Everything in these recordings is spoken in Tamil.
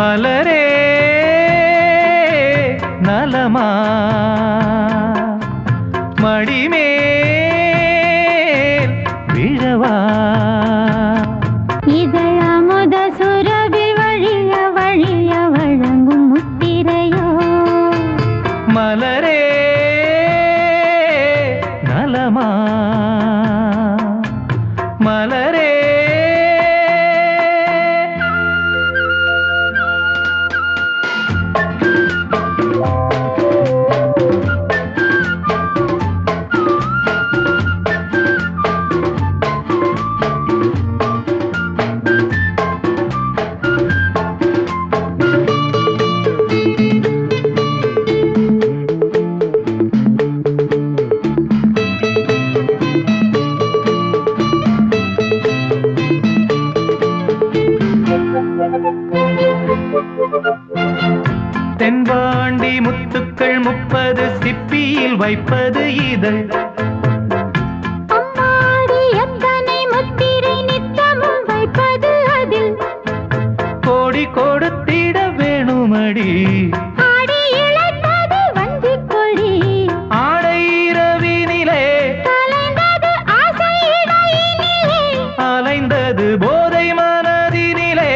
மலரே நலமா மடிமேல் விழவா இதழமுத சுரபி வழிய வழிய வழங்கும் முத்திரையோ மலரே நலமா மலரே தென்பாண்டி முத்துக்கள் 30 சிப்பியில் வைப்பது இதழ் அம்மாடி எத்தனை முத்திரை நித்தமும் வைப்பது அதில் கோடி கொடுத்திட வேணுமடி ஆடி இழைத்தது வஞ்சிக் கொடி ஆடை இரவினிலே கலைந்தது ஆசை இடையினிலே அலைந்தது போதை மனதினிலே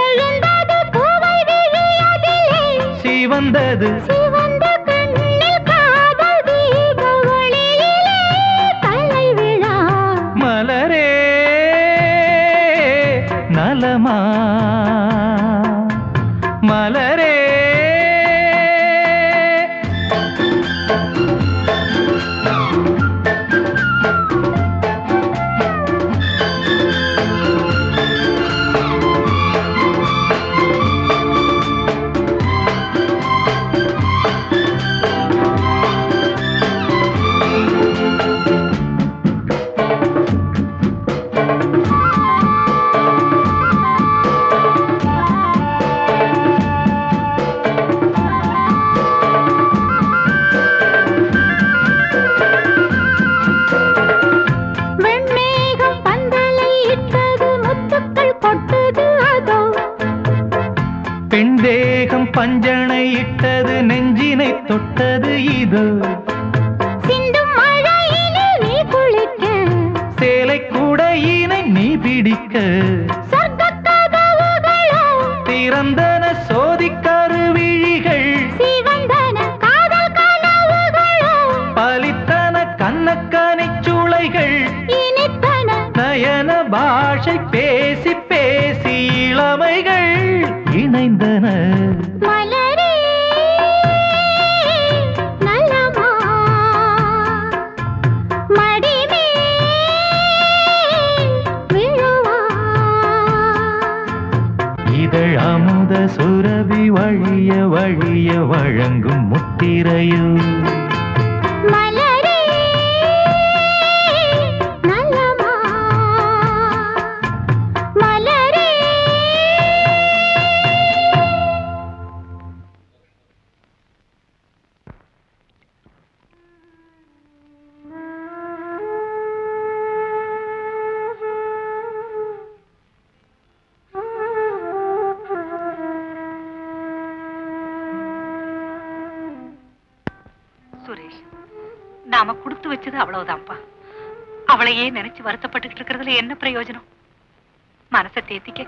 எழுந்தது பூவை விழியதிலே சிவந்தது சிவந்த கண்ணில் காதல் தீப ஒளியிலே கலை விழா மலரே நலமா மலரே வெண்மேகம் பந்தலை இட்டது முத்துக்கள் கொட்டது அதோ பெண் தேகம் பஞ்சனை இட்டது நெஞ்சினை தொட்டது இது சிந்தும் மழையினில் நீ குளிக்க சேலை கூடையினை நீ பிடிக்க சொர்க்கக் கதவுகளோ திறந்தன சோதிக்கருவிழிகள் சிவந்தன காதல் கனவுகளோ பலித்தன கண்ணக்கனிச் சுளைகள் இனித்தன நயன பாஷை பேசி பேசி இளமைகள் இணைந்தன மலரே நலமா மடிமே விழுவா இதழ் அமுத சுரபி வழிய வழிய வழங்கும் முத்திரையோ மலரே நலமா மலரே சுரேஷ், நாம கொடுத்து வச்சது அவ்வளவுதான்ப்பா. அவளையே நினைச்சு வருத்தப்பட்டுக்கிட்டு இருக்கிறதுல என்ன பிரயோஜனம்? மனசை தேத்திக்க.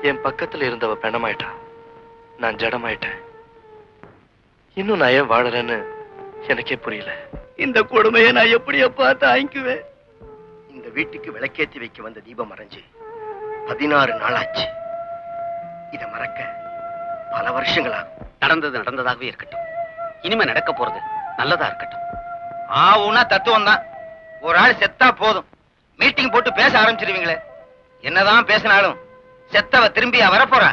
என் பக்கத்துல இருந்தவ பெணமாயிட்டா, நான் ஜடமாயிட்டேன். இன்னும் நான் ஏன் வாழறேன்னு எனக்கே புரியல. இந்த கொடுமையை நான் எப்படி எப்பா தாங்கிக்குவேன்? இந்த வீட்டுக்கு விளக்கேத்தி வைக்க வந்த தீபம் மறைஞ்சு 16 நாளாச்சு. இத மறக்க பல வருஷங்களாகும். நடந்தது நடந்ததாகவே இருக்கட்டும். இனிமே நடக்க போறது நல்லதா இருக்கட்டும். ஆவுனா தத்துவம் தான். ஒரு ஆள் செத்தா போதும், மீட்டிங் போட்டு பேச ஆரம்பிச்சிருவீங்களே. என்னதான் பேசினாலும் செத்தவ திரும்பி வரப்போறா.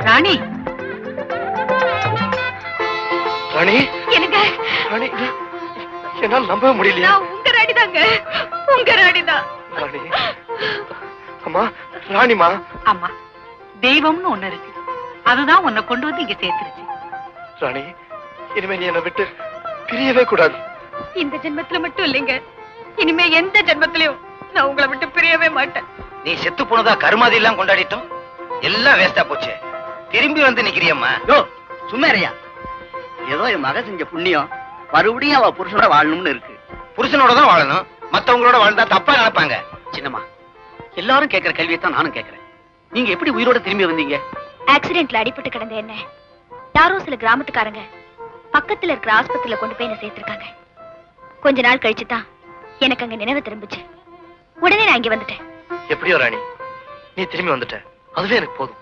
ராணி, ராணி, எனக்கு ராணி, என்னால் நம்ப முடியலையா? உங்க ராணி தாங்க, உங்க ராணி தான். ராணி, அம்மா, ராணிமா. அம்மா, தெய்வம்னு ஒண்ணு இருக்கு. அதுதான் உன்னை கொண்டு வந்து இங்க சேர்த்துருச்சு. ராணி, இனிமே நீ என்னை விட்டு பிரியவே கூடாது. இந்த ஜென்மத்துல மட்டும் இல்லைங்க, இனிமே எந்த ஜென்மத்திலயும் நான் உங்களை விட்டு பிரியவே மாட்டேன். நீ செத்து போனதா கருமாதி எல்லாம் கொண்டாடிட்டோம், எல்லாம் வேஸ்டா போச்சு. திரும்பி வந்து நிக்கிறியம்மா. யோ சும்மாரியா, ஏதோ என் மக செஞ்ச புண்ணியம் மறுபடியும் அவ புருஷனோட வாழணும்னு இருக்கு. புருஷனோட தான் வாழணும், மத்தவங்களோட வாழ்ந்தா தப்பா நினைப்பாங்க. சின்னம்மா, எல்லாரும் கேட்கிற கேள்வியை தான் நானும் கேட்கிறேன். நீங்க எப்படி உயிரோட திரும்பி வந்தீங்க? ஆக்சிடென்ட்ல அடிபட்டு கிடந்த என்ன யாரோ சில கிராமத்துக்காரங்க பக்கத்துல இருக்கிற ஆஸ்பத்திரியில கொண்டு போய் என்ன சேர்த்திருக்காங்க. கொஞ்ச நாள் கழிச்சு தான் எனக்கு அங்க நினைவு திரும்பிச்சு. உடனே நான் இங்க வந்துட்டேன். எப்படியோ ராணி, நீ திரும்பி வந்துட்ட, அதுவே எனக்கு போதும்.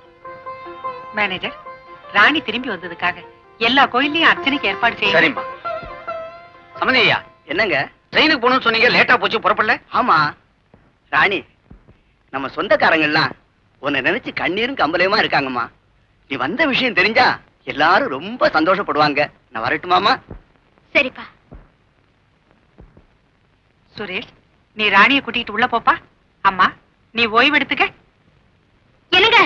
மேனேஜர், ராணி திரும்பி வந்ததுக்காக எல்லா கோயிலையும் அர்ச்சனைக்கு ஏற்பாடு செய்ய. சரிம்மா. சமந்தையா, என்னங்க? ட்ரெயினுக்கு போகணும்னு சொன்னீங்க, லேட்டா போச்சு, புறப்படல? ஆமா ராணி, நம்ம சொந்தக்காரங்க எல்லாம் உன்னை நினைச்சு கண்ணீரும் கம்பலையுமா இருக்காங்கம்மா. நீ வந்த விஷயம் தெரிஞ்சா எல்லாரும் ரொம்ப சந்தோஷப்படுவாங்க. நான் வரட்டுமாமா? சரிப்பா. சுரேஷ், நீ ராணியை கூட்டிட்டு உள்ள போப்பா. அம்மா, நீ ஓய்வு எடுத்துக்க. என்னங்க?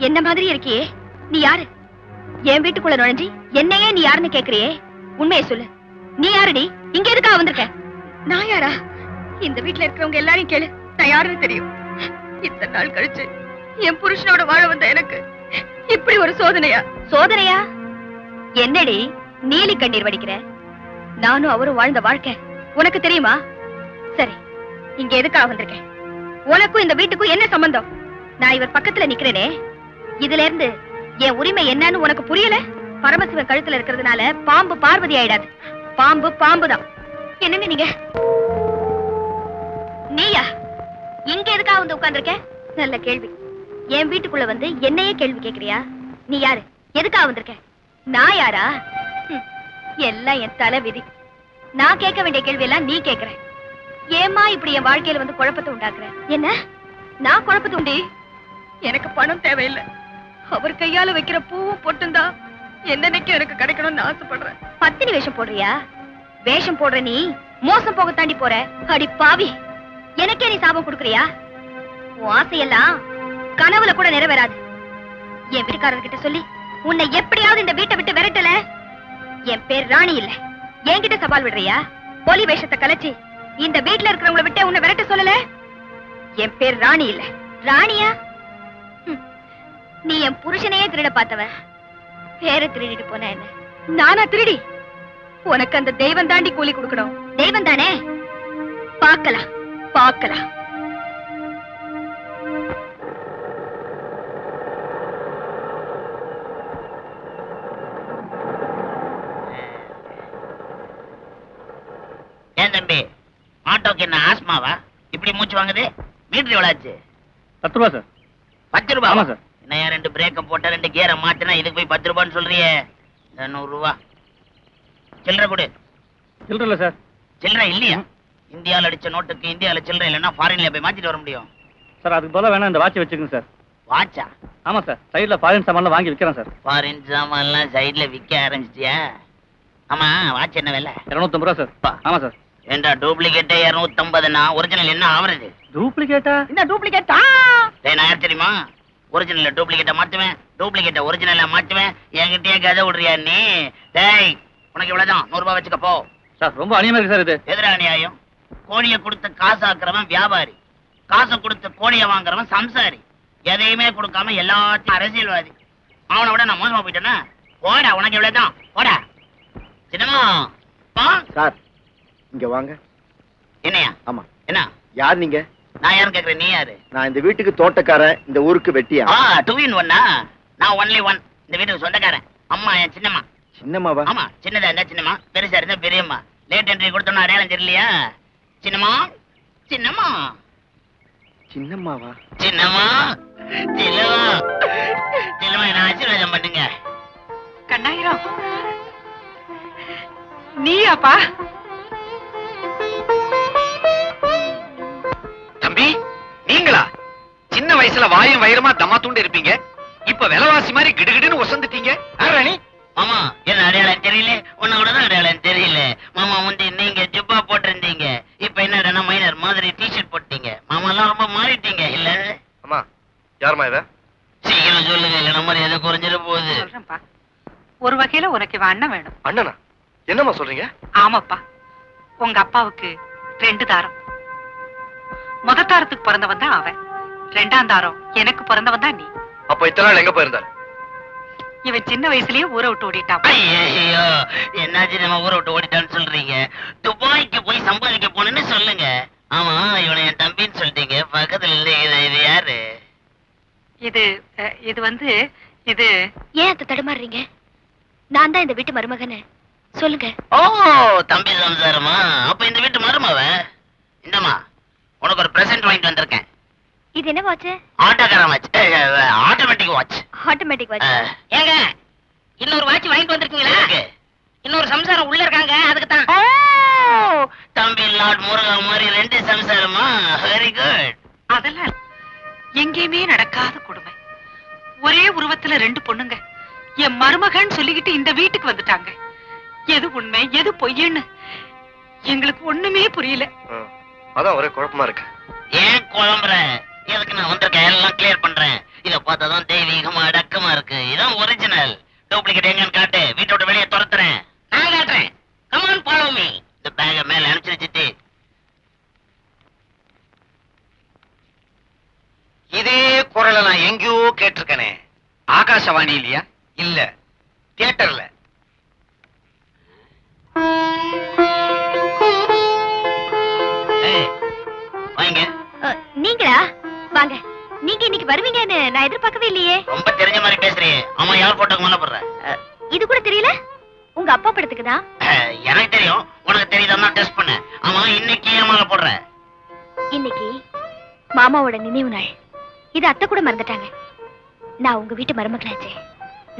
என்ன மாதிரி இருக்கியே, நீ யாரு? என் வீட்டுக்குள்ள நுழைஞ்சி என்னையே நீ யாருன்னு கேக்குறியே, உண்மையை சொல்லு. நீ யாருடி? இங்க எதுக்காக வந்திருக்க? நான் யாரா? இந்த வீட்டுல இருக்கிறவங்க எல்லாரையும் கேளு, நான் யாருன்னு தெரியும். இத்தனை நாள் கழிச்சு என் புருஷனோட வாழ வந்த எனக்கு இப்படி ஒரு சோதனையா? சோதனையா? என்னடி நீலி கண்ணீர் வடிக்கிற? நானும் அவரும் வாழ்ந்த வாழ்க்கை உனக்கு தெரியுமா? சரி, இங்க எதுக்காக வந்திருக்கேன்? உனக்கும் இந்த வீட்டுக்கும் என்ன சம்பந்தம்? நான் இவர் பக்கத்துல நிக்கிறேனே, இதுல இருந்து என் உரிமை என்னன்னு உனக்கு புரியல? பரமசிவன் கழுத்துல இருக்கிறதுனால பாம்பு பார்வதி ஆயிடாது. பாம்பு பாம்புதான். என்னங்க நீங்க? நீயா இங்க எதுக்காக வந்து உட்கார்ந்திருக்க? நல்ல கேள்வி. என் வீட்டுக்குள்ள வந்து என்னையே கேள்வி கேக்குறியா? நீ யாரு? எதுக்காக வந்திருக்க? நான் யாரா? எல்லாம் என் தலை விதி. நான் கேட்க வேண்டிய கேள்வி எல்லாம் நீ கேக்குற. ஏமா இப்படி என் வாழ்க்கையில வந்து குழப்பத்தை உண்டாக்குற? என்ன நான் குழப்பத்தை உண்டி? எனக்கு பணம் தேவையில்லை. அவர் கையால வைக்கிற பூவும் பொட்டும் தான் என்னன்னைக்கு எனக்கு கிடைக்கணும்னு ஆசைப்படுறேன். பத்தினி வேஷம் போடுறியா? வேஷம் போடுற நீ மோசம் போக தாண்டி போற. அடி பாவி, எனக்கே நீ சாபம் கொடுக்கறியா? உன் ஆசையெல்லாம் கனவுல கூட நிறைவேறாது. என் வீட்டுக்காரர்கிட்ட சொல்லி உன்னை எப்படியாவது இந்த வீட்டை விட்டு விரட்டல. என் பேர் ராணி இல்ல. என்கிட்ட சவால் விடுறியா? போலி வேஷத்தை கலைச்சி இந்த வீட்டுல இருக்கிறவங்களை விட்டு உன்னை விரட்ட சொல்லல. என் பேர் ராணி இல்ல. ராணியா? நீ என் புருஷனையே திருட பார்த்தவ. பேரை திருடிட்டு போன என்ன? நானா திருடி? உனக்கு அந்த தெய்வம் தாண்டி கூலி கொடுக்கணும். தெய்வம் தானே? பார்க்கலாம் பார்க்கலாம். ஏன் தம்பி, ஆட்டோக்கு என்ன ஆஸ்மாவா? இப்படி மூச்சு வாங்குது? மீட்டர் எவ்வளவு ஆச்சு? 10 ரூபா சார். 10 ரூபா? ஆமா சார். என்ன 2 பிரேக்க போட்ட 2 கியரை மாத்தினா இதுக்கு போய் 10 ரூபான்னு சொல்றியே? 100 ரூபா சில்லறை கொடு. சில்லற இல்ல சார். சில்லறை இல்லையா? இந்தியாவில் அடிச்ச நோட்டுக்கு இந்தியாவில் சில்லறை இல்லைன்னா ஃபாரின்ல போய் மாத்திட்டு வர முடியும். சார் அதுக்கு பதிலா வேணா இந்த வாட்ச் வச்சுக்கோங்க சார். வாட்சா? ஆமா சார், சைடுல ஃபாரின் சாமான்லாம் வாங்கி விக்கிறேன் சார். ஃபாரின் சாமான்லாம் சைடுல விற்க ஆரம்பிச்சிட்டியா? ஆமா, வாட்ச் என்ன விலை? 250 ரூபா சார். ஆமா சார். ஏண்டா டூப்ளிகேட்டே 250னா ஒரிஜினல் என்ன ஆவறது? டூப்ளிகேட்டா? என்ன டூப்ளிகேட்டா? நான் யார் தெரியுமா? ஒரிஜினல் டூப்ளிகேட்டை மாத்துவேன், டூப்ளிகேட்டை ஒரிஜினலா மாத்துவேன். என்கிட்டயே கதை விடுறியா நீ? டேய், உனக்கு இவ்வளவுதான், 100 ரூபாய் வச்சுக்க போ. சார் ரொம்ப அநியாயமா இருக்கு சார் இது. எதிரா அநியாயம்? கோழியை கொடுத்து காசாக்குறவன் வியாபாரி, காசை கொடுத்து கோழியை வாங்குறவன் சம்சாரி. எதையுமே கொடுக்காம எல்லாத்தையும் அரசியல்வாதி. அவனை விட நான் மோசமா போயிட்டேன்னா? போடா, உனக்கு இவ்வளவுதான், போடா. சின்னமா பா. சார் இங்க வாங்க. என்னையா? ஆமா. என்ன? யார் நீங்க? நான் யாரும் கேக்குறேன், நீ யாரு? நான் இந்த வீட்டுக்கு தோட்டக்காரன், இந்த ஊருக்கு வெட்டியா. 2 in 1. நான் ஒன்லி 1. இந்த வீட்டுக்கு சொந்தக்காரன். அம்மா என் சின்னம்மா. சின்னம்மாவா? ஆமா, சின்னதா இருந்தா சின்னம்மா, பெருசா இருந்தா பெரியம்மா. லேட் என்ட்ரி கொடுத்தோம்னா அடையாளம் தெரியலையா? சின்னம்மா, சின்னம்மா, சின்னம்மாவா? சின்னம்மா, சின்னம்மா, சின்னம்மா, என்ன ஆசீர்வாதம் பண்ணுங்க. கண்ணாயிரம் நீயாப்பா? தம்பி நீங்களா? சின்ன வயசுல வாயும் வயிறுமா தம்மா தூண்டு இருப்பீங்க, இப்ப விலைவாசி மாதிரி கிடுகிடுன்னு ஒசந்துட்டீங்க. ராணி மாமா என்ன அடையாளம் தெரியல, உன்ன கூட தான் அடையாளம் தெரியல. மாமா வந்து நீங்க ஜுப்பா போட்டிருந்தீங்க, இப்ப என்னடா மைனர் மாதிரி டிஷர்ட் போட்டீங்க. மாமா எல்லாம் ரொம்ப மாறிட்டீங்க இல்ல? அம்மா யாருமா இவ? சீக்கிரம் சொல்லுங்க, இல்ல நம்ம எதை குறைஞ்சிட போகுது. சொல்றேன்ப்பா, ஒரு வகையில உனக்கு இவன் அண்ணன் வேணும். அண்ணனா? என்னம்மா சொல்றீங்க? ஆமாப்பா, உங்க அப்பாவுக்கு 2 தாரம். முத தாரத்துக்கு பிறந்தவன் தான் அவன், 2ஆம் தாரம் எனக்கு பிறந்தவன் தான் நீ. அப்ப இத்தனை நாள் எங்க போயிருந்தாரு? இவன் சின்ன வயசுலயே ஊரை விட்டு ஓடிட்டான். ஐயோ என்னாச்சு நம்ம ஊரை விட்டு ஓடிட்டான்னு சொல்றீங்க? துபாய்க்கு போய் சம்பாதிக்க போனேன்னு சொல்லுங்க. ஆமா இவனை என் தம்பின்னு சொல்லிட்டீங்க, பக்கத்துல இல்ல. இது யாரு? இது வந்து இது ஏன் அத்தை தடுமாறுறீங்க? நான் தான் இந்த வீட்டு மருமகன்னு சொல்லுங்க. ஓ தம்பி சம்சாரமா? அப்ப இந்த வீட்டு மருமவ. இந்தமா உனக்கு ஒரு பிரசன்ட் வாங்கிட்டு வந்திருக்கேன். இது என்ன வாட்ச்? ஆட்டோக்கார watch, automatic watch. Automatic watch. ஏங்க இன்னொரு வாட்ச் வாங்கிட்டு வந்திருக்கீங்களா? இன்னொரு சம்சாரம் உள்ள இருக்காங்க, அதுக்கு தான். தம்பி லார்ட் முருகா மாதிரி 2 சம்சாரமா? Very good. அதெல்லாம் எங்கேயுமே நடக்காத கொடுமை. ஒரே உருவத்துல 2 பொண்ணுங்க என் மருமகன் சொல்லிக்கிட்டு இந்த வீட்டுக்கு வந்துட்டாங்க. எது உண்மை எது பொய்யன்னு எங்களுக்கு ஒண்ணுமே புரியல. அதான் ஒரே குழப்பமா இருக்கு. ஏன் குழம்புற? எதுக்கு நான் வந்திருக்கேன், எல்லாம் கிளியர் பண்றேன். இத பார்த்தாதான் தெய்வீகமா அடக்கமா இருக்கு. இதான் ஒரிஜினல். டூப்ளிகேட் எங்கன்னு காட்டு, வீட்டை விட்டு வெளியே துரத்துறேன். நான் காட்டுறேன். Come on follow me. இந்த பேக மேல அனுப்பிச்சு வச்சுட்டு. இதே குரலை நான் எங்கேயோ கேட்டிருக்கேனே. ஆகாசவாணி இல்லையா? இல்ல, தியேட்டர்ல. வாங்க. நீங்களா? வாங்க. நீங்க இன்னைக்கு வருவீங்கன்னு நான் எதிர்பார்க்கவே இல்லையே. ரொம்ப தெரிஞ்ச மாதிரி பேசுறியே. ஆமா, யார் போட்டோக்கு மேல போடுற? இது கூட தெரியல? உங்க அப்பா படத்துக்கு தான். எனக்கு தெரியும், உனக்கு தெரியுதா? டெஸ்ட் பண்ண. ஆமா, இன்னைக்கு ஏன் மேல போடுற? இன்னைக்கு மாமாவோட நினைவு நாள். இது அத்தை கூட மறந்துட்டாங்க. நான் உங்க வீட்டு மருமகளாச்சே,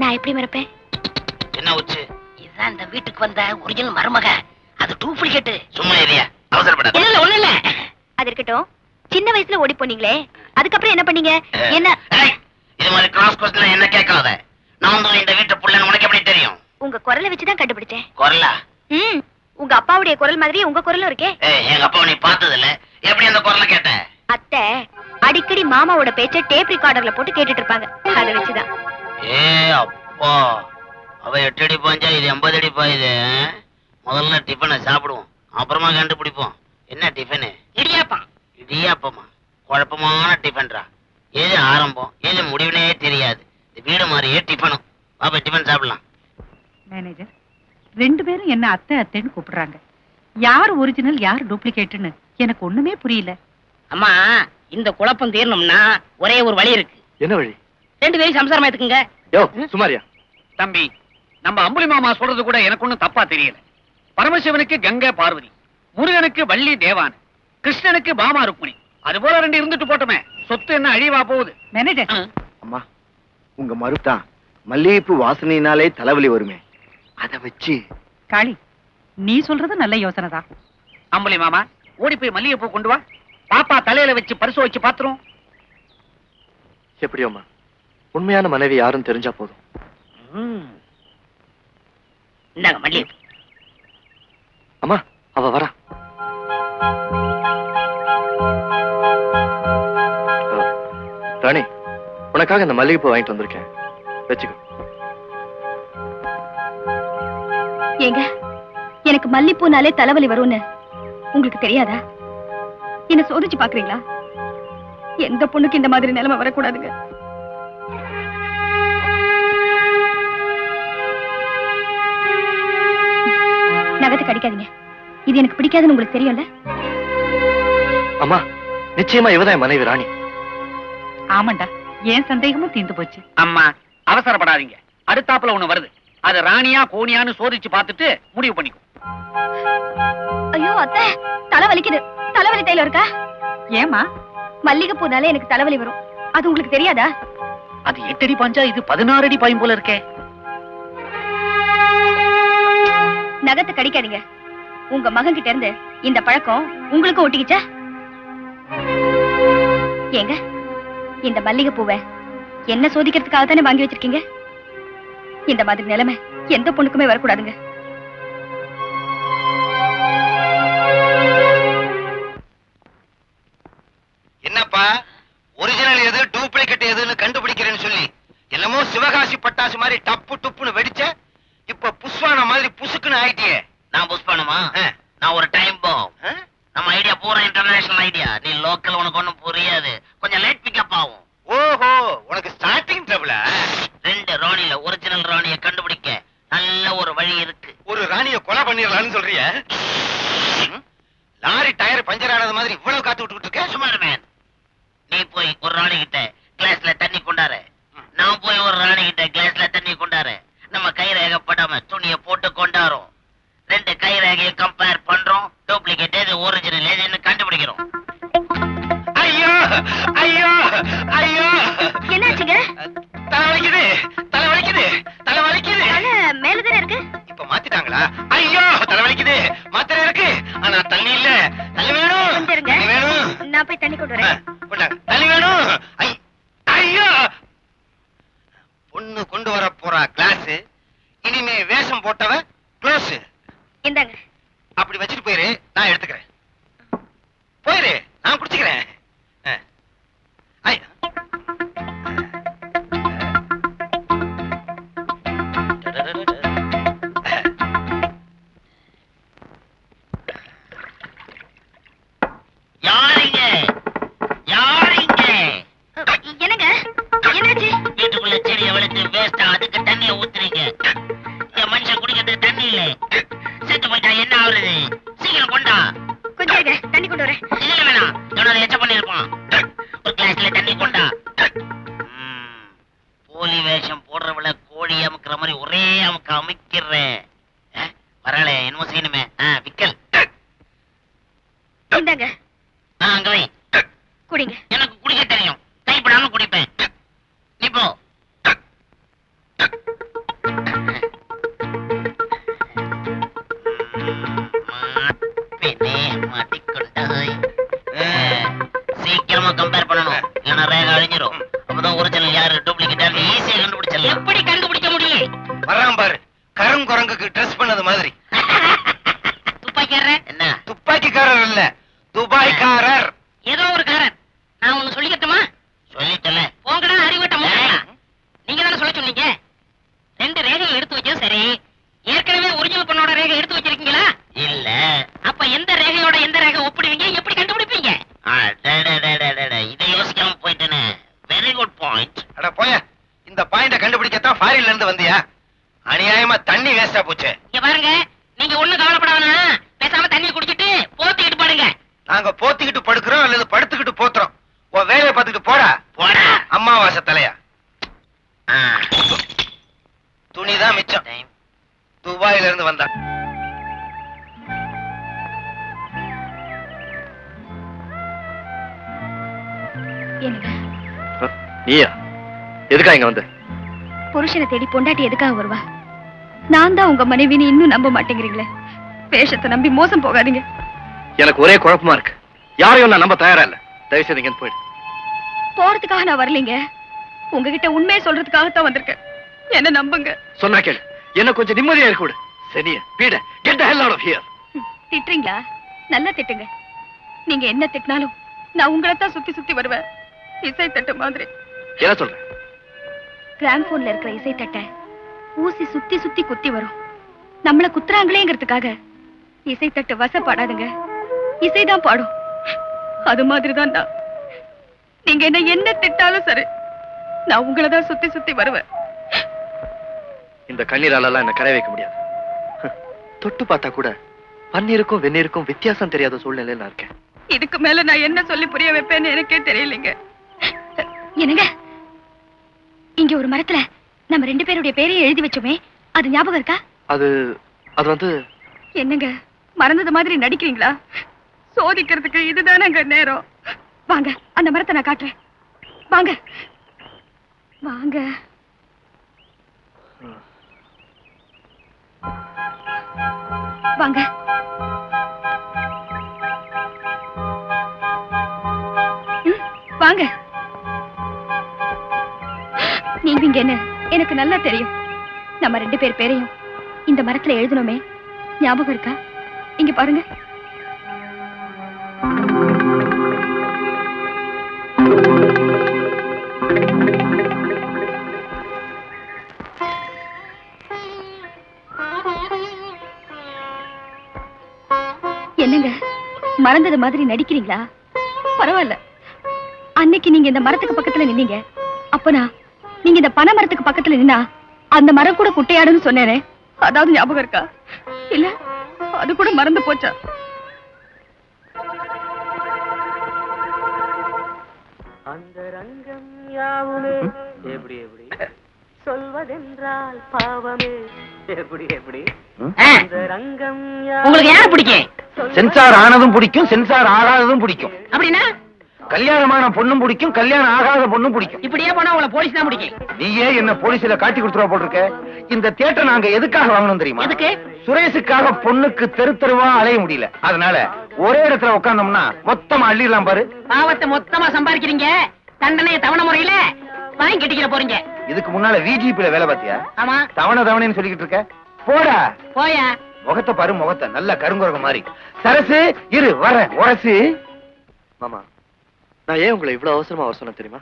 நான் எப்படி மறப்பேன்? என்ன உச்சு? இதுதான் இந்த வீட்டுக்கு வந்த ஒரிஜினல் மருமக. அது டூப்ளிகேட். சும்மா ஏரியா, அவசரப்படாத. இல்ல ஒண்ணு இல்ல. அது இருக்கட்டும். சின்ன வயசுல ஓடி போனீங்களே, அதுக்கப்புறம் என்ன பண்ணீங்க? என்ன? இது மாதிரி கிராஸ் கொஸ்டின் என்ன கேட்காத. நான் தான் இந்த வீட்டு புள்ளன்னு உனக்கு எப்படி தெரியும்? உங்க குரலை வச்சுதான் கண்டுபிடிச்சேன். குரலா? உங்க அப்பாவுடைய குரல் மாதிரி உங்க குரலும் இருக்கே. எங்க அப்பாவை நீ பார்த்தது இல்ல, எப்படி அந்த குரலை கேட்ட? அத்தை அடிக்கடி மாமாவோட பேச்ச டேப் ரெக்கார்டர்ல போட்டு கேட்டுட்டு இருப்பாங்க, அதை வச்சுதான். அப்பா, அவ 8 அடி பாஞ்சா, இது 80 அடி பாயுது. முதல்ல டிஃபனை சாப்பிடுவோம், அப்புறமா கண்டுபிடிப்போம். என்ன டிஃபனு? இடியாப்பம். இடியாப்பமா? குழப்பமான டிஃபன்ரா. எது ஆரம்பம் எது முடிவுனே தெரியாது. இந்த வீடு மாதிரியே டிஃபனும். பாப்பா டிஃபன் சாப்பிடலாம். மேனேஜர் 2 பேரும் என்ன அத்தை அத்தைன்னு கூப்பிடுறாங்க. யார் ஒரிஜினல் யார் டூப்ளிகேட்னு எனக்கு ஒண்ணுமே புரியல. அம்மா, இந்த குழப்பம் தீரணும்னா ஒரே ஒரு வழி இருக்கு. என்ன வழி? 2 பேரும் சம்சாரமா எடுத்துக்கங்க. யோ சுமாரியா? தம்பி, நம்ம அம்புலி மாமா சொல்றது கூட எனக்கு ஒண்ணும் தப்பா தெரியல. பரமசிவனுக்கு கங்கை பார்வதி, முருகனுக்கு வள்ளி தேவான், கிருஷ்ணனுக்கு பாமா ருக்மிணி. அது போல 2 இருந்துட்டு போட்டோமே, சொத்து என்ன அழிவா போகுது? மேனேஜர், அம்மா, உங்க மருத்தான் மல்லிகைப்பூ வாசனையினாலே தலைவலி வருமே, அத வச்சு. காளி, நீ சொல்றது நல்ல யோசனை தான். அம்புலி மாமா, ஓடி போய் மல்லிகைப்பூ கொண்டு வா. பாப்பா தலையில வச்சு பரிசு வச்சு பாத்துரும். எப்படியோம்மா, உண்மையான மனைவி யாரும் தெரிஞ்சா போதும். இந்தாங்க மல்லி. அம்மா, அவ வரா. ராணி, உனக்காக இந்த மல்லிகைப்பூ வாங்கிட்டு வந்திருக்கேன், வச்சுக்கோ. ஏங்க, எனக்கு மல்லிப்பூனாலே தலைவலி வரும்னு உங்களுக்கு தெரியாதா? என்ன சோதிச்சு பாக்குறீங்களா? எந்த பொண்ணுக்கு இந்த மாதிரி நிலைமை வரக்கூடாதுங்க. நகத்தை கடிக்காதீங்க, இது எனக்கு பிடிக்காதுன்னு உங்களுக்கு தெரியும்ல. அம்மா, நிச்சயமா இவதான் என் மனைவி ராணி. ஆமாண்டா, ஏன் சந்தேகமும் தீர்ந்து போச்சு. அம்மா அவசரப்படாதீங்க, அடுத்தாப்புல ஒண்ணு வருது. அது ராணியா கோணியான்னு சோதிச்சு பார்த்துட்டு முடிவு பண்ணிக்கோ. ஐயோ அத்தை, தலை வலிக்குது. தலைவலி தைலம் இருக்கா? ஏமா? மல்லிகை பூனாலே எனக்கு தலைவலி வரும், அது உங்களுக்கு தெரியாதா? அது 8 அடி பாஞ்சா, இது 16 அடி பாயும் போல இருக்கே. நகத்தை கடிக்காதீங்க. உங்க மகன் கிட்ட இருந்து இந்த பழக்கம் உங்களுக்கு ஒட்டிக்கிச்சா? ஏங்க, இந்த மல்லிகை பூவை என்ன சோதிக்கிறதுக்காக தானே வாங்கி வச்சிருக்கீங்க? இந்த மாதிரி நிலைமை எந்த பொண்ணுக்குமே வரக்கூடாதுங்க. என்னப்பா ஒரிஜினல் எது டூப்ளிகேட் எதுன்னு கண்டுபிடிக்கிறேன்னு சொல்லி என்னமோ சிவகாசி பட்டாசு மாதிரி டப்பு டுப்புன்னு வெடிச்ச, இப்ப புஷ்வான மாதிரி புசுக்குன்னு ஆயிட்டியே. நான் புஷ் பண்ணுமா? நான் ஒரு டைம் பாம். நம்ம ஐடியா பூரா இன்டர்நேஷனல் ஐடியா. நீ லோக்கல், உனக்கு ஒண்ணும் புரியாது. கொஞ்சம் லேட் பிக்கப் ஆகும். ஓஹோ, உனக்கு ஸ்டார்டிங் ட்ரபிளா? 2 ராணில ஒரிஜினல் ராணியை கண்டுபிடிக்க நல்ல ஒரு வழி இருக்கு. ஒரு ராணிய கொலை பண்ணிடலாம்னு சொல்றிய? லாரி டயர் பஞ்சர் ஆனது மாதிரி இவ்வளவு காத்து விட்டுக்கிட்டு இருக்க? சுமார் மேன், நீ போய் ஒரு ராணி கிட்ட கிளாஸ்ல தண்ணி கொண்டாரு. நான் போய் ஒரு ராணி கிட்ட கிளாஸ்ல தண்ணி கொண்டாரு. நம்ம கை ரேகப்படாம துணியை போட்டு கொண்டாரோம். 2 கை ரேகையை கம்பேர் பண்றோம். டூப்ளிகேட் எது ஒரிஜினல் எதுன்னு கண்டுபிடிக்கிறோம். ஐயோ ஐயோ ஐயோ, என்னாச்சுங்க? தலை வலிக்குது, தலை வலிக்குது, தலை வலிக்குது. மேலதானே இருக்கு. இப்ப மாத்திட்டாங்களா? ஐயோ, தலை வலிக்குது. மாத்திரை இருக்கு, ஆனா தண்ணி இல்ல. தண்ணி வேணும், வந்துருங்க. தண்ணி வேணும். நான் போய் தண்ணி கொண்டு வரேன். கொண்டாங்க, தண்ணி வேணும். ஐயோ, பொண்ணு கொண்டு வர போறா கிளாஸ். இனிமே வேஷம் போட்டவ க்ளோஸ். இந்தாங்க. அப்படி வச்சுட்டு போயிரு, நான் எடுத்துக்கிறேன். போயிரு, நான் குடிச்சுக்கிறேன். யாரிங்க யாரிங்க? என்னங்க, என்னாச்சு? வீட்டுக்குள்ள செடியை வளர்த்து வேஸ்டா அதுக்கு தண்ணியை ஊத்துறீங்க. இந்த மனுஷன் குடிக்கிறதுக்கு தண்ணி இல்ல. செத்து போயிட்டா என்ன ஆகுறது? சீக்கிரம் கொண்டா. கொஞ்சம் இருங்க, தண்ணி கொண்டு வரேன். இல்ல வேணாம், எவனால எச்ச பண்ணிருப்பான். ஒரு கிளாஸ்ல தண்ணி கொண்டா. போலி வேஷம் போடுறவள கோழி அமுக்குற மாதிரி ஒரே அமுக்க அமைக்கிறேன். வரல, என்னமோ செய்யணுமே. விக்கல். இந்தாங்க. அங்க வை. குடிங்க. எனக்கு குடிக்க தெரியும், கைப்படாம குடிப்பேன். நீ போ. சீக்கிரமா கம்பேர் பண்ணணும், இல்லைன்னா ரேகை அழிஞ்சிரும். அப்பதான் ஒரிஜினல் யாரு டூப்ளிகேட் யாரு ஈஸியா கண்டுபிடிச்சிடலாம். எப்படி கண்டுபிடிக்க முடியும்? வர்றான் பாரு, கருங்குரங்குக்கு ட்ரெஸ் பண்ணது மாதிரி. துப்பாக்கியாரர் என்ன? துப்பாக்கிக்காரர் இல்ல, துபாய்க்காரர். ஏதோ ஒரு காரர். நான் ஒண்ணு சொல்லிக்கட்டுமா? சொல்லிட்டல. போங்கடா அறிவட்டம். நீங்க தானே சொல்ல சொன்னீங்க. 2 ரேகையை எடுத்து வச்சது சரி, ஏற்கனவே ஒரிஜினல் பொண்ணோட ரேகை எடுத்து வச்சிருக்கீங்களா? இல்ல. அப்ப எந்த ரேகையோட எந்த ரேகை ஒப்பிடுவீங்க, எப்படி கண்டுபிடிப்பீங்க? இதை யோசிக்காம போயிட்டேனே. Very good point. அட போய, இந்த பாயிண்ட கண்டுபிடிக்கத்தான் ஃபாரின்ல இருந்து வந்தியா? அநியாயமா தண்ணி வேஸ்டா போச்சு. இங்க பாருங்க, நீங்க ஒண்ணு கவலைப்படாதா, பேசாம தண்ணியை குடிச்சிட்டு போத்திக்கிட்டு பாடுங்க. நாங்க போத்திக்கிட்டு படுக்கிறோம் அல்லது படுத்துக்கிட்டு போத்துறோம். உன் வேலையை பார்த்துக்கிட்டு போடா. போடா. அம்மாவாசை தலையா. துணிதான் மிச்சம். துபாயில இருந்து வந்தா. நீயா எதுக்கா இங்க வந்து? புருஷனை தேடி பொண்டாட்டி எதுக்காக வருவா? நான் தான் உங்க மனைவின்னு இன்னும் நம்ப மாட்டேங்கிறீங்களே. வேஷத்தை நம்பி மோசம் போகாதீங்க. எனக்கு ஒரே குழப்பமா இருக்கு. யாரையும் நான் நம்ப தயாரா இல்ல. தயவு செய்து இங்க போயிடு. போறதுக்காக நான் வரலீங்க, உங்ககிட்ட உண்மையை சொல்றதுக்காகத்தான் வந்திருக்கேன். என்ன நம்புங்க. சொன்னா கேளு, என்ன கொஞ்சம் நிம்மதியா இருக்க விடு. சரியா பீட, get the hell out of here. திட்டுறீங்களா? நல்லா திட்டுங்க. நீங்க என்ன திட்டினாலும் நான் உங்களைத்தான் சுத்தி சுத்தி வருவேன், இசை தட்டு மாதிரி. என்ன சொல்ற? கிராம்போன்ல இருக்கிற இசை தட்டை ஊசி சுத்தி சுத்தி குத்தி வரும். நம்மள குத்துறாங்களேங்கிறதுக்காக இசை தட்டு வசப்பாடாதுங்க, இசைதான் பாடும். அது மாதிரிதான் நான். நீங்க என்ன திட்டாலும் சரி, நான் உங்களதான் சுத்தி சுத்தி வருவேன். இந்த கண்ணீராலெல்லாம் என்ன கரை வைக்க முடியாது. தொட்டு பார்த்தா கூட பன்னீருக்கும் வெந்நீருக்கும் வித்தியாசம் தெரியாத சூழ்நிலையில நான் இருக்கேன். இதுக்கு மேல நான் என்ன சொல்லி புரிய வைப்பேன்னு எனக்கே தெரியலங்க. என்னங்க, இங்க ஒரு மரத்துல நம்ம 2 பேருடைய பேரையும் எழுதி வச்சோமே, அது ஞாபகம் இருக்கா? அது வந்து என்னங்க மறந்தது மாதிரி நடிக்கிறீங்களா? சோதிக்கிறதுக்கு இதுதானங்க நேரம். வாங்க, அந்த மரத்தை நான் காட்டுறேன். வாங்க வாங்க. வாங்க. வாங்க. நீங்க இங்க என்ன எனக்கு நல்லா தெரியும். நம்ம 2 பேர் பேரையும் இந்த மரத்துல எழுதணுமே, ஞாபகம் இருக்கா? இங்க பாருங்க. என்னங்க மறந்தது மாதிரி நடிக்கிறீங்களா? பரவாயில்ல. அன்னைக்கு நீங்க இந்த மரத்துக்கு பக்கத்துல நின்னீங்க. அப்பனா நீங்க இந்த பனை மரத்துக்கு பக்கத்துல நின்னா அந்த மரம் கூட குட்டையாடுன்னு சொன்னேனே, அதாவது ஞாபகம் இருக்கா? இல்ல அது கூட மறந்து போச்சா? அந்த ரங்கம் யாவுமே எப்படி எப்படி சொல்வதென்றால் பாவமே எப்படி எப்படி அந்த ரங்கம் உங்களுக்கு யாரை பிடிக்கும்? சென்சார் ஆனதும் பிடிக்கும், சென்சார் ஆகாததும் பிடிக்கும். அப்படின்னா கல்யாணமான பொண்ணும் பிடிக்கும், கல்யாணம் ஆகாத பொண்ணும் பிடிக்கும். இப்படியே போனா உங்களை போலீஸ் தான் பிடிக்கும். நீயே என்ன போலீஸ்ல காட்டி கொடுத்துருவா போட்டிருக்க. இந்த தியேட்டர் நாங்க எதுக்காக வாங்கணும் தெரியுமா? எதுக்கு? சுரேஷுக்காக பொண்ணுக்கு தெரு தெருவா அலைய முடியல. அதனால ஒரே இடத்துல உட்கார்ந்தோம்னா மொத்தமா அள்ளிடலாம் பாரு. பாவத்தை மொத்தமா சம்பாதிக்கிறீங்க, தண்டனையை தவணை முறையில வாங்கி கட்டிக்கிற போறீங்க. இதுக்கு முன்னால விஜிபில வேலை பார்த்தியா? ஆமா. தவணைன்னு சொல்லிக்கிட்டு இருக்க. போடா போயா. முகத்தை பாரு, முகத்தை நல்ல கருங்குரங்க மாதிரி. சரசு இரு வர உரசு. மாமா, நான் ஏன் உங்களை இவ்வளவு அவசரமா வர சொன்ன தெரியுமா?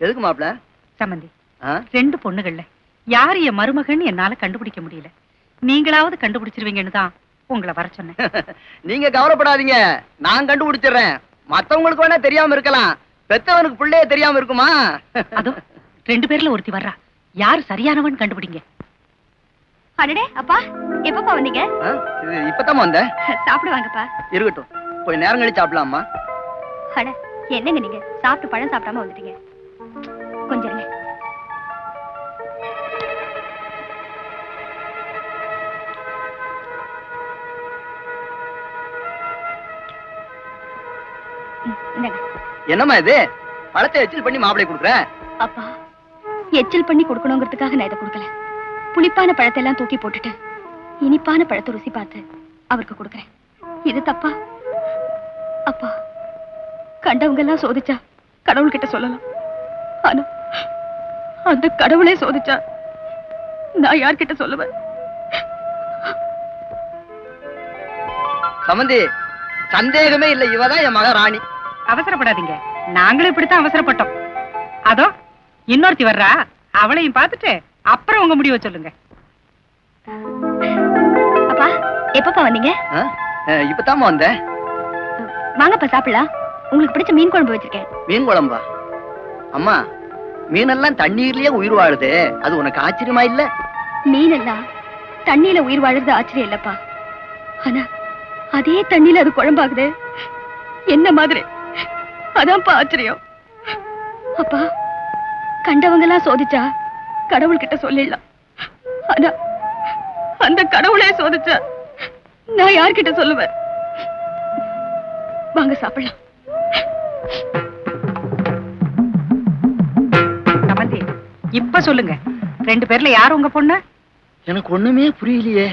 எதுக்கு மாப்பிள்ள? சம்பந்தி, 2 பொண்ணுகள்ல யாரு என் மருமகன்னு என்னால கண்டுபிடிக்க முடியல. நீங்களாவது கண்டுபிடிச்சிருவீங்கன்னு தான் உங்களை வர சொன்னேன். நீங்க கவலைப்படாதீங்க, நான் கண்டுபிடிச்சிடுறேன். மத்தவங்களுக்கு வேணா தெரியாம இருக்கலாம், பெத்தவனுக்கு பிள்ளையே தெரியாம இருக்குமா? அதுவும் 2 பேர்ல ஒருத்தி வர்றா. யாரு சரியானவன் கண்டுபிடிங்க. அடடே அப்பா, எப்பப்பா வந்தீங்க? இது இப்பதான் வந்தேன். சாப்பிடுவாங்கப்பா. இருக்கட்டும், போய் நேரம் கழிச்சு சாப்பிடலாமா? அட என்னங்க நீங்க சாப்பிட்டு பழம் சாப்பிடாம வந்துட்டீங்க. கொஞ்சம் இருங்க. இந்தாங்க. என்னம்மா இது? பழத்தை எச்சில் பண்ணி மாப்பிளை கொடுக்குற? அப்பா, எச்சில் பண்ணி கொடுக்கணுங்கிறதுக்காக நான் இதை கொடுக்கல. புளிப்பான பழத்தை எல்லாம் தூக்கி போட்டுட்டு இனிப்பான பழத்தை ருசி பார்த்து அவருக்கு கொடுக்கறேன். இது தப்பா? அப்பா, கண்டவங்க எல்லாம் சோதிச்சா கடவுள் கிட்ட சொல்லலாம். ஆனா அந்த கடவுளே சோதிச்சா நான் யார்கிட்ட சொல்லுவேன்? சம்பந்தி, சந்தேகமே இல்லை, இவதான் என் மக ராணி. அவசரப்படாதீங்க, நாங்களும் இப்படித்தான் அவசரப்பட்டோம். அதோ இன்னொருத்தி வர்றா, அவளையும் பார்த்துட்டு அப்புறம் உங்க முடிவை சொல்லுங்க. அப்பா, எப்பப்பா வந்தீங்க? இப்பதான் வந்தேன். வாங்கப்பா சாப்பிடலாம். உங்களுக்கு பிடிச்ச மீன் குழம்பு வச்சிருக்கேன். மீன் குழம்பா? அம்மா, மீனெல்லாம் தண்ணீர்லயே உயிர் வாழுது, அது உனக்கு ஆச்சரியமா இல்ல? மீனெல்லாம் தண்ணியில உயிர் வாழுறது ஆச்சரியம் இல்லப்பா. ஆனா அதே தண்ணியில அது குழம்பாகுது என்ன மாதிரி, அதான்ப்பா ஆச்சரியம். அப்பா, கண்டவங்க எல்லாம் சோதிச்சா கடவுள் கிட்ட சொல்லிடலாம். ஆனா அந்த கடவுளே சோதிச்சா நான் யார்கிட்ட சொல்லுவேன்? வாங்க சாப்பிடலாம். சம்பந்தி, இப்ப சொல்லுங்க, 2 பேர்ல யார் உங்க பொண்ணு? எனக்கு ஒண்ணுமே புரியலையே.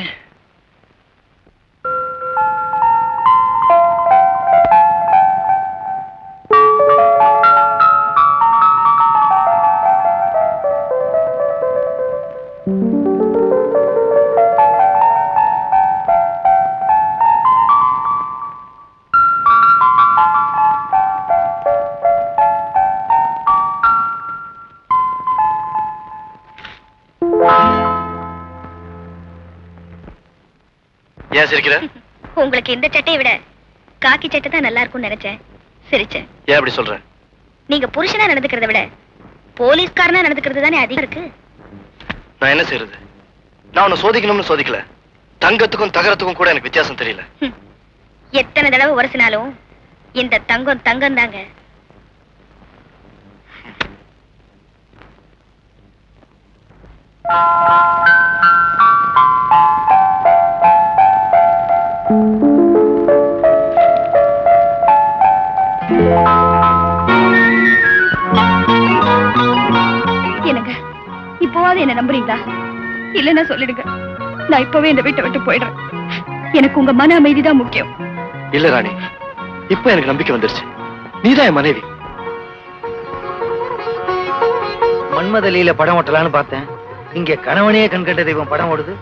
ஏன் சிரிக்கிற? உங்களுக்கு இந்த சட்டையை விட காக்கி சட்டை தான் நல்லா இருக்கும்னு நினைச்சேன், சிரிச்சேன். ஏன் அப்படி சொல்ற? நீங்க புருஷனா நடந்துக்கிறத விட போலீஸ்காரனா நடந்துக்கிறது தானே அதிகம் இருக்கு. நான் என்ன செய்யறது? நான் உன்னை சோதிக்கணும்னு சோதிக்கல, தங்கத்துக்கும் தகரத்துக்கும் கூட எனக்கு வித்தியாசம் தெரியல. எத்தனை தடவை உரசினாலும் இந்த தங்கம் தங்கம் தாங்க. என்னங்க, இப்போவாது என்ன நம்புறீங்களா? இல்லன்னா சொல்லிடுங்க, நான் இப்பவே இந்த வீட்டை விட்டு போயிடுறேன். எனக்கு உங்க மன அமைதிதான் முக்கியம். இல்ல ராணி, இப்ப எனக்கு நம்பிக்கை வந்துருச்சு. நீதான் என் மனைவி. மன்மதலியில படம் ஓட்டலான்னு பார்த்தேன். இங்க கணவனே கண்கண்ட தெய்வம் படம் ஓடுது.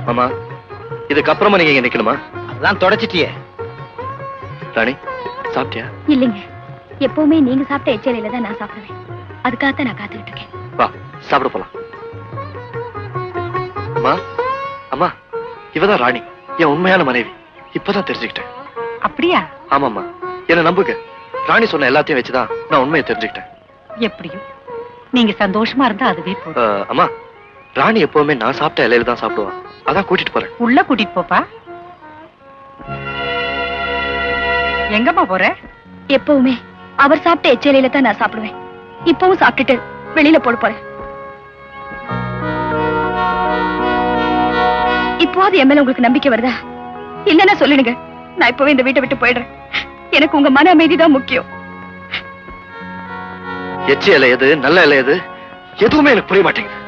மாமா, இதுக்கப்புறமா நீங்க இங்க நிக்கணுமா? அதெல்லாம் தொடச்சிட்டியே. ராணி, சாப்பிட்டியா? இல்லைங்க, எப்பவுமே நீங்க சாப்பிட்ட எச்சலையில தான் நான் சாப்பிடுவேன். அதுக்காகத்தான் நான் காத்துக்கிட்டு இருக்கேன். வா, சாப்பிட போலாம். அம்மா, அம்மா, இவதான் ராணி, என் உண்மையான மனைவி. இப்பதான் தெரிஞ்சுக்கிட்டேன். அப்படியா? ஆமாம்மா, என்ன நம்புங்க. ராணி சொன்ன எல்லாத்தையும் வச்சுதான் நான் உண்மையை தெரிஞ்சுக்கிட்டேன். எப்படியும் நீங்க சந்தோஷமா இருந்தா அதுவே போதும். அம்மா, ராணி எப்பவுமே நான் சாப்பிட்ட இலையில தான் சாப்பிடுவா. அதான் கூட்டிட்டு போறேன். உள்ள கூட்டிட்டு போப்பா. எங்கம்மா போற? எப்பவுமே அவர் சாப்பிட்ட எச்சலையில தான் நான் சாப்பிடுவேன். இப்பவும் சாப்பிட்டுட்டு வெளியில போட போறேன். இப்போது என் மேல உங்களுக்கு நம்பிக்கை வருதா? இல்லன்னா சொல்லிடுங்க, நான் இப்பவே இந்த வீட்டை விட்டு போயிடுறேன். எனக்கு உங்க மன அமைதி தான் முக்கியம். எச்சி இலை எது, நல்ல இலை எது, எதுவுமே எனக்கு புரிய மாட்டேங்குது.